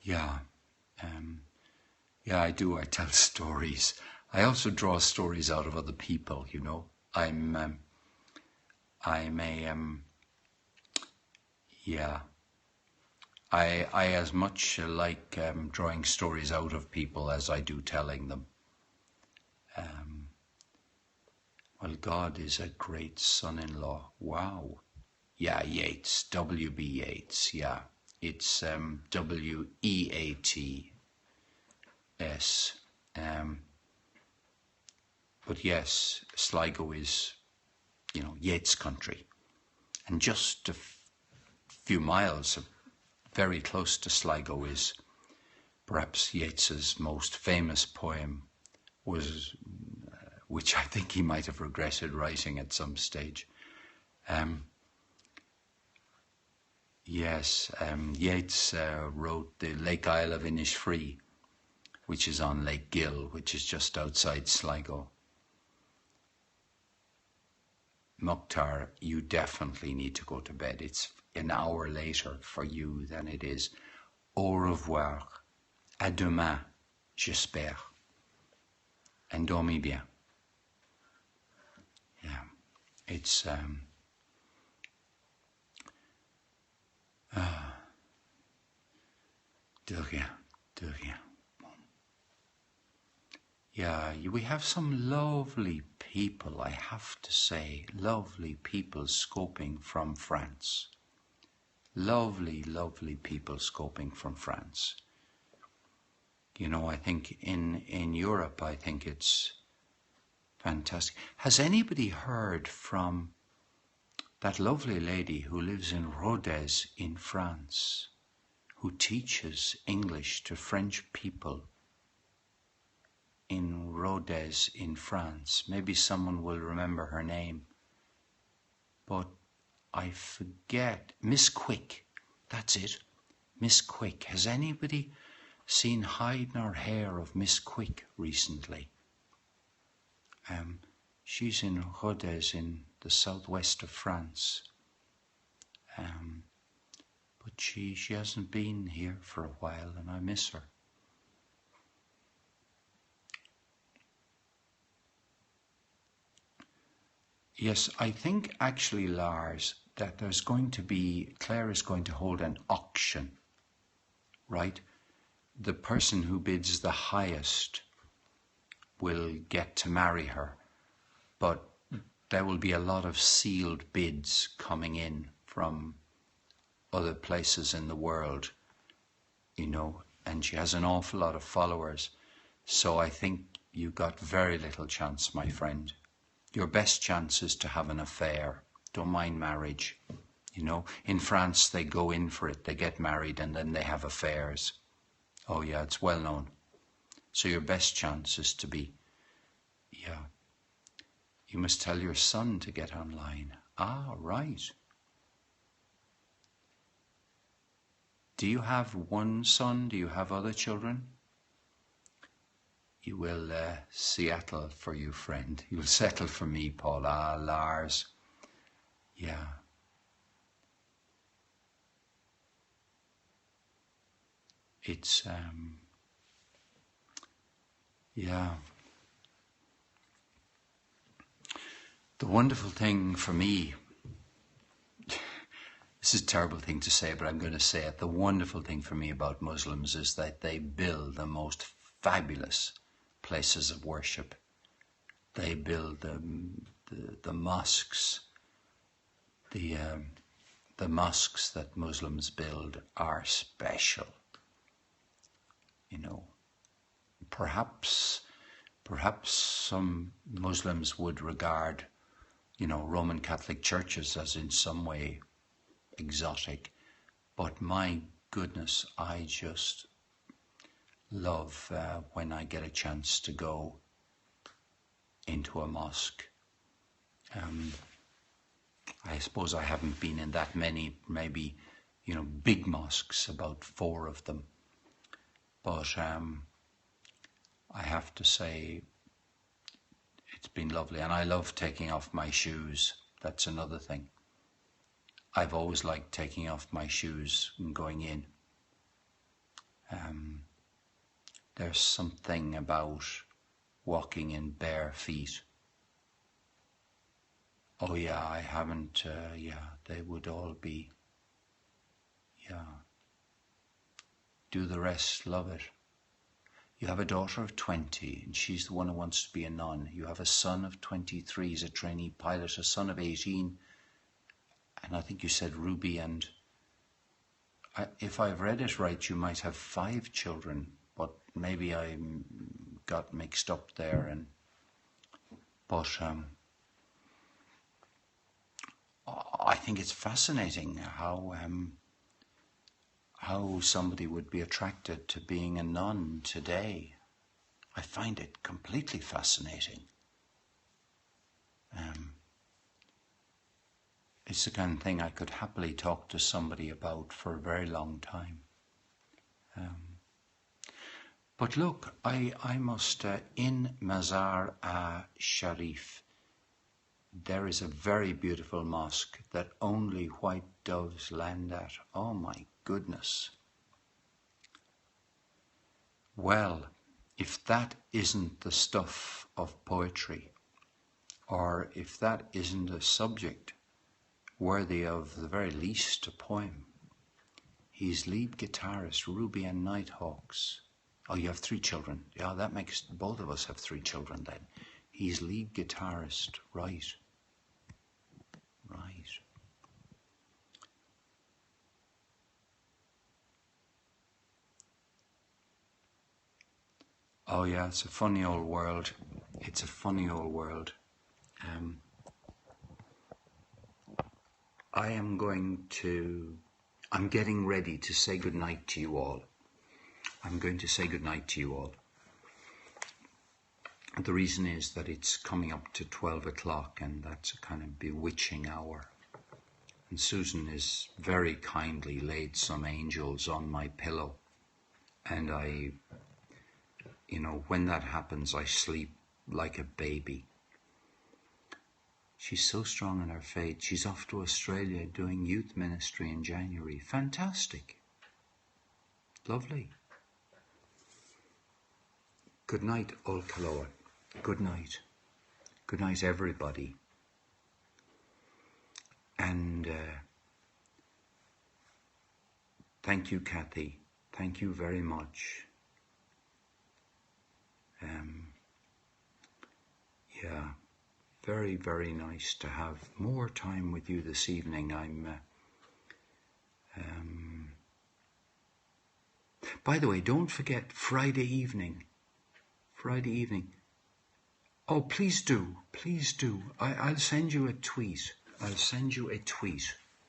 Yeah, I do. I tell stories. I also draw stories out of other people, you know. I as much like drawing stories out of people as I do telling them. Well, God is a great son-in-law. Wow. Yeah, Yeats, W.B. Yeats, yeah. It's W-E-A-T-S. But yes, Sligo is, Yeats country. And just a few miles, very close to Sligo, is perhaps Yeats's most famous poem, which I think he might have regretted writing at some stage. Yeats wrote the Lake Isle of Innisfree, which is on Lake Gill, which is just outside Sligo. Mukhtar, you definitely need to go to bed. It's an hour later for you than it is. Au revoir. À demain, j'espère. And dormez bien. Yeah, it's de rien. Yeah, we have some lovely people, I have to say, lovely people scoping from France. Lovely, lovely people scoping from France. I think in Europe, I think it's fantastic. Has anybody heard from that lovely lady who lives in Rodez in France, who teaches English to French people in Rodez in France? Maybe someone will remember her name, but I forget. Miss Quick, that's it. Miss Quick. Has anybody seen hide nor hair of Miss Quick recently? She's in Rodez in the southwest of France. But she hasn't been here for a while and I miss her. Yes, I think actually, Lars, that Claire is going to hold an auction, right? The person who bids the highest will get to marry her, but there will be a lot of sealed bids coming in from other places in the world, and she has an awful lot of followers. So I think you got very little chance, my friend. Your best chance is to have an affair. Don't mind marriage. In France, they go in for it. They get married and then they have affairs. Oh yeah, it's well known. So your best chance is to be, you must tell your son to get online. Ah, right. Do you have one son? Do you have other children? You will Seattle for you, friend. You will settle for me, Paul. Ah, Lars. Yeah. It's, yeah. The wonderful thing for me, this is a terrible thing to say, but I'm going to say it. The wonderful thing for me about Muslims is that they build the most fabulous places of worship. They build the mosques. The mosques that Muslims build are special. You know, perhaps some Muslims would regard, you know, Roman Catholic churches as in some way exotic, but my goodness, I just love when I get a chance to go into a mosque. I suppose I haven't been in that many, maybe, you know, big mosques, about 4 of them, but I have to say it's been lovely, and I love taking off my shoes. That's another thing. I've always liked taking off my shoes and going in. There's something about walking in bare feet. Oh yeah, I haven't, they would all be, do the rest, love it. You have a daughter of 20, and she's the one who wants to be a nun. You have a son of 23, he's a trainee pilot, a son of 18, and I think you said Ruby, and if I've read it right, you might have 5 children, but maybe I got mixed up there. But I think it's fascinating how somebody would be attracted to being a nun today. I find it completely fascinating. It's the kind of thing I could happily talk to somebody about for a very long time. But look, I must, in Mazar Sharif, there is a very beautiful mosque that only white doves land at. Oh my goodness. Well, if that isn't the stuff of poetry, or if that isn't a subject worthy of the very least a poem. He's lead guitarist, Ruby and Nighthawks. Oh, you have 3 children. Yeah, that makes both of us have 3 children then. He's lead guitarist, right. Oh yeah, it's a funny old world. It's a funny old world. I'm getting ready to say goodnight to you all. I'm going to say goodnight to you all. The reason is that it's coming up to 12 o'clock, and that's a kind of bewitching hour. And Susan has very kindly laid some angels on my pillow. And when that happens, I sleep like a baby. She's so strong in her faith. She's off to Australia doing youth ministry in January. Fantastic. Lovely. Good night, Old Kaloa. Good night. Good night, everybody. And thank you, Kathy. Thank you very much. Very, very nice to have more time with you this evening. By the way, don't forget Friday evening. Oh, please do. I'll send you a tweet.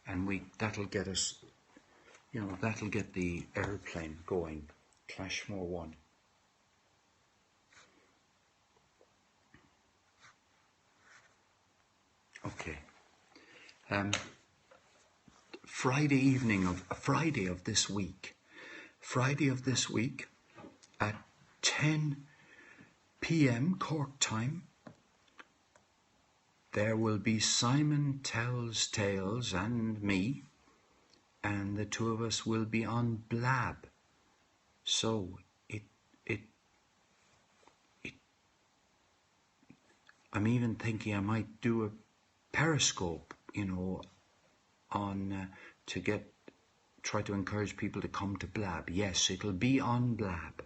And that'll get us, that'll get the airplane going. Clashmore 1. Okay. Friday of this week at 10 p.m. Cork time, there will be Simon Tells Tales and me, and the two of us will be on Blab. So I'm even thinking I might do a Periscope, on to try to encourage people to come to Blab. Yes, it'll be on Blab,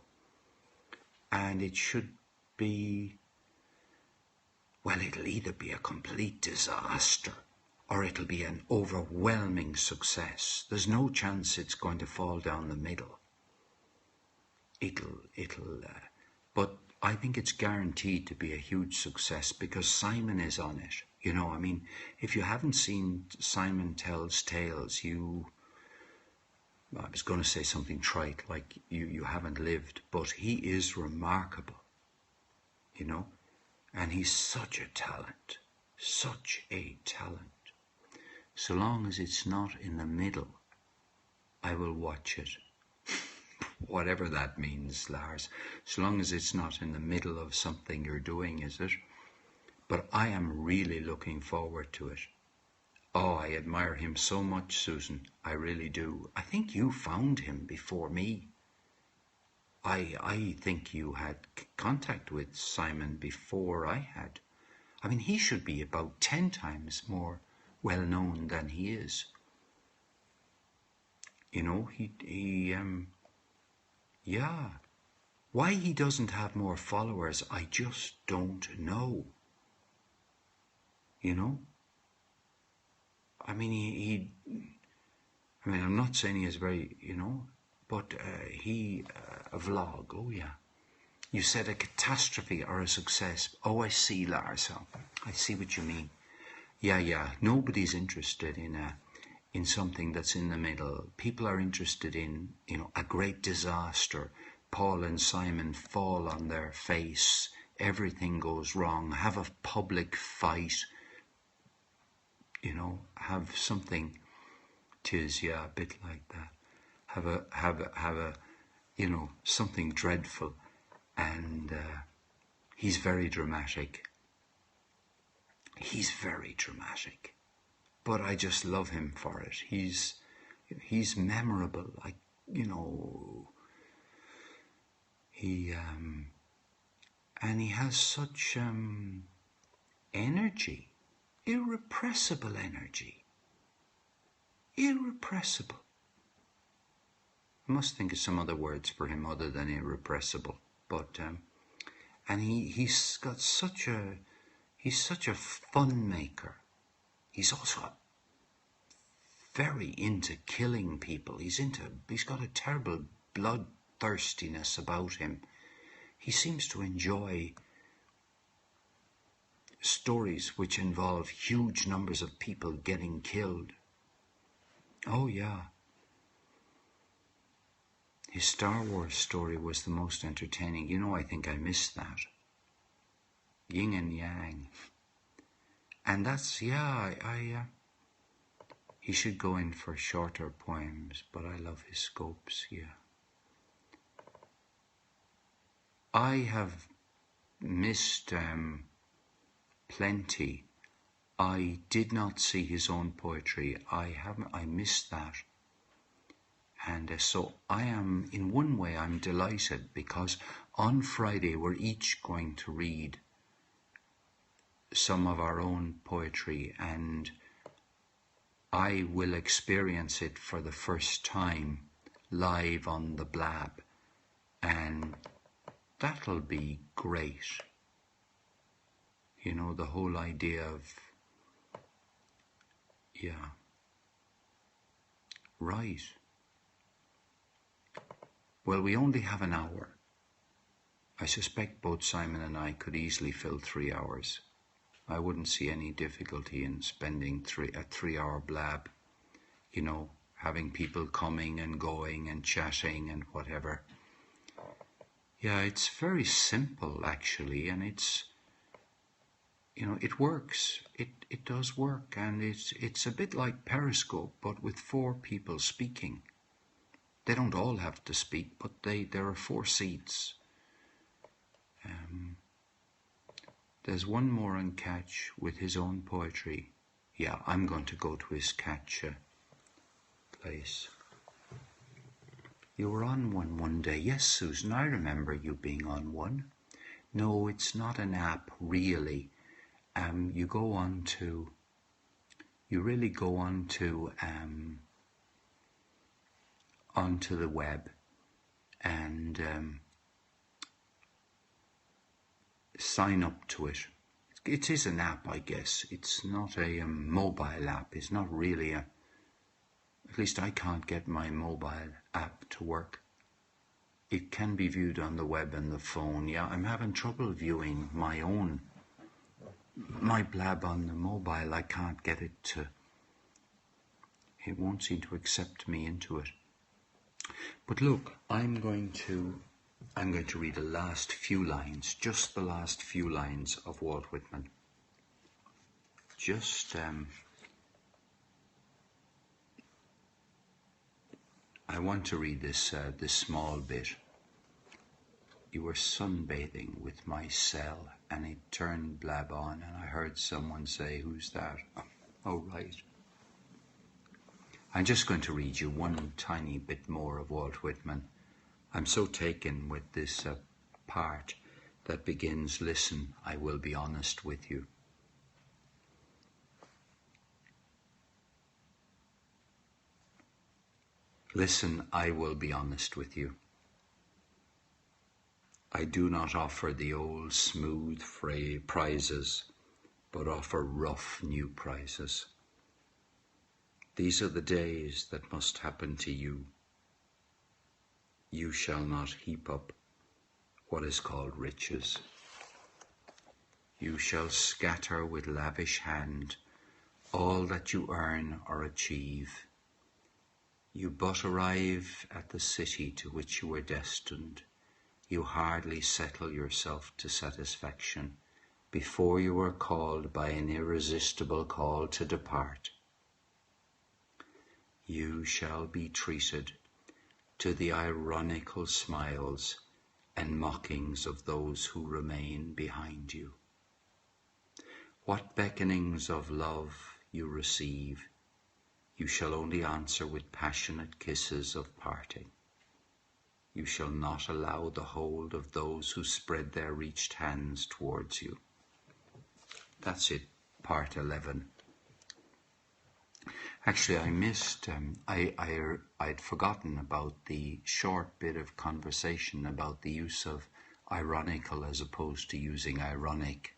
and it should be, well, it'll either be a complete disaster or it'll be an overwhelming success. There's no chance it's going to fall down the middle. But I think it's guaranteed to be a huge success because Simon is on it. If you haven't seen Simon Tells Tales, I was going to say something trite, like you haven't lived, but he is remarkable, and he's such a talent. So long as it's not in the middle, I will watch it. Whatever that means, Lars. So long as it's not in the middle of something you're doing, is it? But I am really looking forward to it. Oh, I admire him so much, Susan. I really do. I think you found him before me. I think you had contact with Simon before I had. He should be about 10 times more well known than he is. Yeah. Why he doesn't have more followers, I just don't know. I'm not saying he is very, but a vlog, oh yeah. You said a catastrophe or a success. Oh, I see, Lars. I see what you mean. Yeah. Nobody's interested in something that's in the middle. People are interested in, a great disaster. Paul and Simon fall on their face. Everything goes wrong. Have a public fight. Have something. Tis, yeah, a bit like that. Have a something dreadful. And he's very dramatic. But I just love him for it. He's memorable. And he has such energy, irrepressible energy. Irrepressible. I must think of some other words for him other than irrepressible. But and he's such a fun maker. He's also very into killing people. He's got a terrible bloodthirstiness about him. He seems to enjoy stories which involve huge numbers of people getting killed. Oh yeah. His Star Wars story was the most entertaining. I think I missed that. Yin and Yang. And that's, he should go in for shorter poems, but I love his scopes, yeah. I have missed plenty. I did not see his own poetry. I missed that. And so I am, in one way, I'm delighted because on Friday we're each going to read some of our own poetry, and I will experience it for the first time live on the Blab, and that'll be great. The whole idea of, yeah, right. Well, we only have an hour. I suspect both Simon and I could easily fill 3 hours. I wouldn't see any difficulty in spending a 3-hour Blab, having people coming and going and chatting and whatever. Yeah, it's very simple actually, and it's, it works. It does work, and it's a bit like Periscope, but with 4 people speaking. They don't all have to speak, but there are 4 seats. There's one more on Catch with his own poetry. Yeah, I'm going to go to his Catch place. You were on one day. Yes, Susan, I remember you being on one. No, it's not an app, really. You really go onto the web and sign up to it. It is an app, I guess. It's not a mobile app. It's not really at least I can't get my mobile app to work. It can be viewed on the web and the phone. Yeah, I'm having trouble viewing my blab on the mobile. I can't get it to, it won't seem to accept me into it. But look, I'm going to read the last few lines, just the last few lines of Walt Whitman. I want to read this small bit. You were sunbathing with my cell, and it turned blab on, and I heard someone say, "Who's that?" Oh, right. I'm just going to read you one tiny bit more of Walt Whitman. I'm so taken with this part that begins, "Listen, I will be honest with you." Listen, I will be honest with you. I do not offer the old smooth prizes, but offer rough new prizes. These are the days that must happen to you. You shall not heap up what is called riches. You shall scatter with lavish hand all that you earn or achieve. You but arrive at the city to which you were destined. You hardly settle yourself to satisfaction before you are called by an irresistible call to depart. You shall be treated to the ironical smiles and mockings of those who remain behind you. What beckonings of love you receive, you shall only answer with passionate kisses of parting. You shall not allow the hold of those who spread their reached hands towards you. That's it, part 11. Actually, I missed, I'd forgotten about the short bit of conversation about the use of ironical as opposed to using ironic.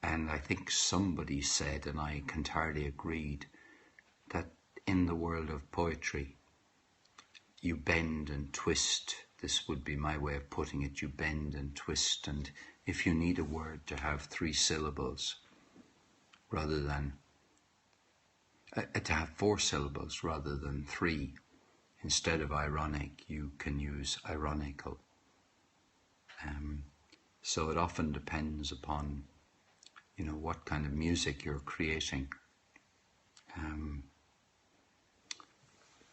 And I think somebody said, and I entirely agreed, that in the world of poetry, you bend and twist. This would be my way of putting it. You bend and twist, and if you need a word to have 3 syllables rather than to have 4 syllables rather than 3, instead of ironic, you can use ironical. So it often depends upon, what kind of music you're creating.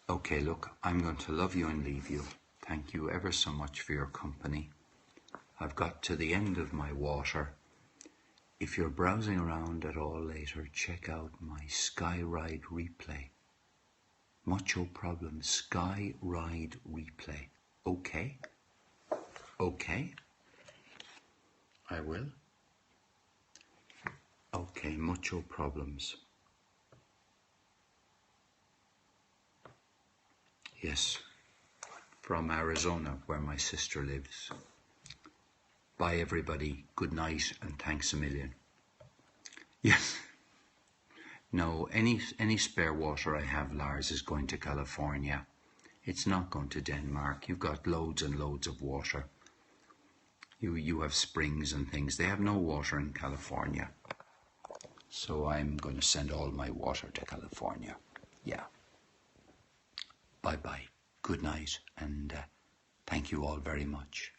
Okay, look, I'm going to love you and leave you. Thank you ever so much for your company. I've got to the end of my water. If you're browsing around at all later, check out my Sky Ride replay. Mucho problem, Sky Ride replay. Okay? Okay? I will. Okay, mucho problems. Yes, from Arizona, where my sister lives. Bye, everybody. Good night, and thanks a million. Yes. No, any spare water I have, Lars, is going to California. It's not going to Denmark. You've got loads and loads of water. You have springs and things. They have no water in California. So I'm going to send all my water to California. Yeah. Bye-bye. Good night, and thank you all very much.